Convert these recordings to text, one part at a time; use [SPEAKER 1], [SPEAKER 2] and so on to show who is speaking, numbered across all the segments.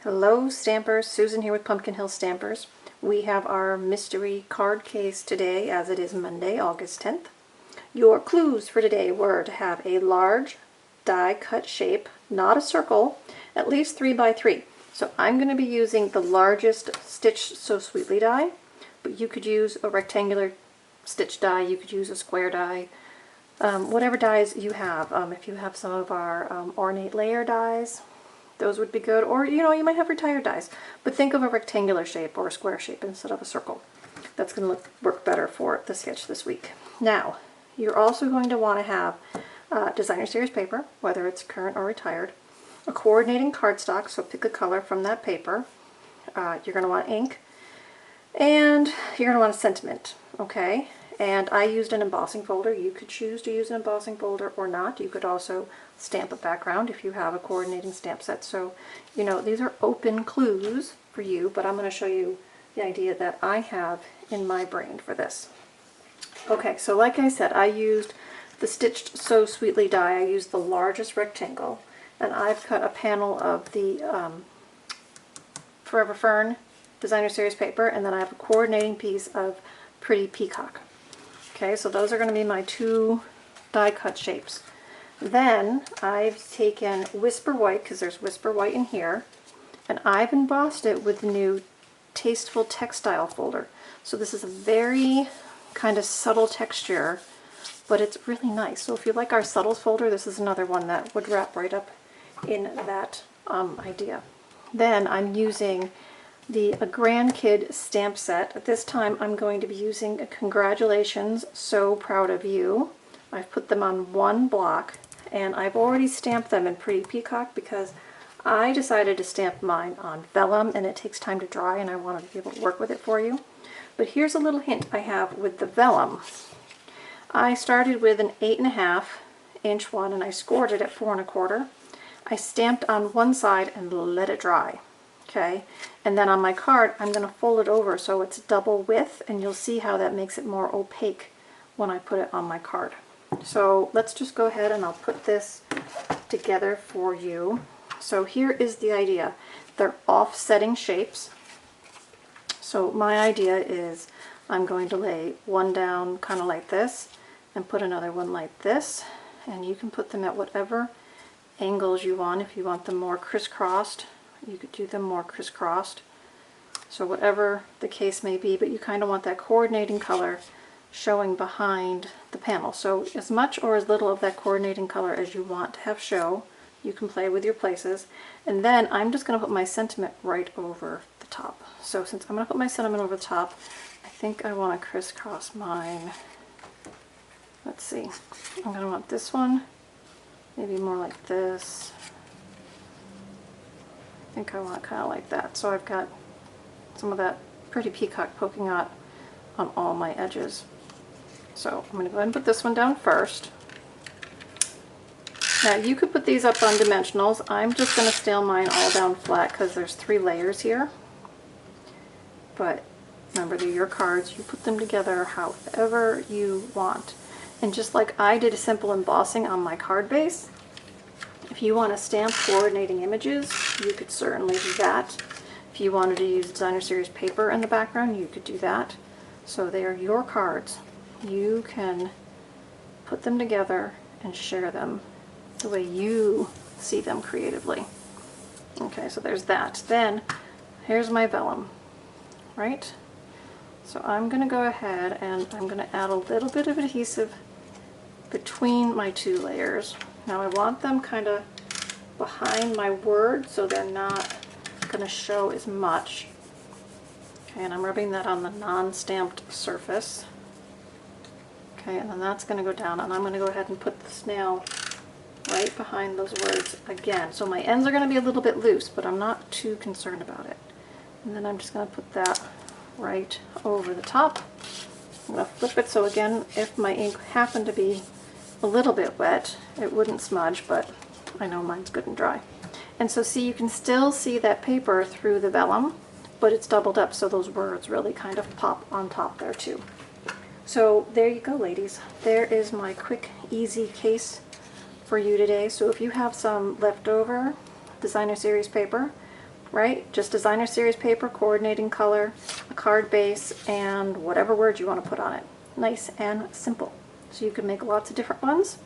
[SPEAKER 1] Hello Stampers, Susan here with Pumpkin Hill Stampers. We have our mystery card case today as it is Monday, August 10th. Your clues for today were to have a large die cut shape, not a circle, at least 3 by 3. So I'm going to be using the largest Stitch So Sweetly die, but you could use a rectangular stitch die, you could use a square die, whatever dies you have. If you have some of our ornate layer dies, those would be good, or you might have retired dies, but think of a rectangular shape or a square shape instead of a circle. That's going to work better for the sketch this week. Now, you're also going to want to have designer series paper, whether it's current or retired, a coordinating cardstock, so pick a color from that paper. You're going to want ink, and you're going to want a sentiment, okay? And I used an embossing folder. You could choose to use an embossing folder or not. You could also stamp a background if you have a coordinating stamp set. So, these are open clues for you, but I'm going to show you the idea that I have in my brain for this. Okay, so like I said, I used the Stitched So Sweetly die. I used the largest rectangle, and I've cut a panel of the Forever Fern designer series paper, and then I have a coordinating piece of Pretty Peacock. Okay, so those are going to be my two die cut shapes. Then I've taken Whisper White, because there's Whisper White in here, and I've embossed it with the new Tasteful Textile folder. So this is a very kind of subtle texture, but it's really nice. So if you like our subtles folder, this is another one that would wrap right up in that idea. Then I'm using the A Grandkid stamp set. At this time I'm going to be using Congratulations, So Proud of You. I've put them on one block, and I've already stamped them in Pretty Peacock because I decided to stamp mine on vellum, and it takes time to dry, and I wanted to be able to work with it for you. But here's a little hint I have with the vellum. I started with an 8.5 inch one, and I scored it at 4 1/4. I stamped on one side and let it dry. Okay, and then on my card I'm going to fold it over so it's double width, and you'll see how that makes it more opaque when I put it on my card. So let's just go ahead and I'll put this together for you. So here is the idea. They're offsetting shapes. So my idea is I'm going to lay one down kind of like this and put another one like this, and you can put them at whatever angles you want. If you want them more crisscrossed, you could do them more crisscrossed. So whatever the case may be, but you kind of want that coordinating color showing behind the panel. So as much or as little of that coordinating color as you want to have show, you can play with your places. And then I'm just going to put my sentiment right over the top. So since I'm going to put my sentiment over the top, I think I want to crisscross mine. Let's see. I'm going to want this one maybe more like this. I think I want kind of like that. So I've got some of that Pretty Peacock poking out on all my edges. So I'm going to go ahead and put this one down first. Now you could put these up on dimensionals. I'm just going to scale mine all down flat because there's 3 layers here. But remember, they're your cards. You put them together however you want. And just like I did a simple embossing on my card base, if you want to stamp coordinating images, you could certainly do that. If you wanted to use designer series paper in the background, you could do that. So they are your cards. You can put them together and share them the way you see them creatively. Okay, so there's that. Then here's my vellum, right? So I'm going to go ahead and I'm going to add a little bit of adhesive between my 2 layers. Now I want them kind of behind my word so they're not going to show as much. Okay, and I'm rubbing that on the non-stamped surface. Okay, and then that's going to go down, and I'm going to go ahead and put the snail right behind those words again. So my ends are going to be a little bit loose, but I'm not too concerned about it. And then I'm just going to put that right over the top. I'm going to flip it so again, if my ink happened to be a little bit wet, it wouldn't smudge, but I know mine's good and dry. And so see, you can still see that paper through the vellum, but it's doubled up, so those words really kind of pop on top there too. So there you go, ladies. There is my quick, easy case for you today. So if you have some leftover designer series paper, right? Just designer series paper, coordinating color, a card base, and whatever word you want to put on it. Nice and simple. So you could make lots of different ones.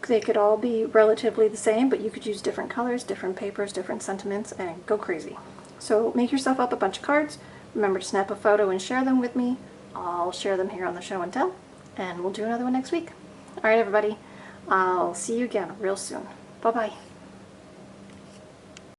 [SPEAKER 1] They could all be relatively the same, but you could use different colors, different papers, different sentiments, and go crazy. So make yourself up a bunch of cards. Remember to snap a photo and share them with me. I'll share them here on the show and tell, and we'll do another one next week. All right, everybody. I'll see you again real soon. Bye-bye.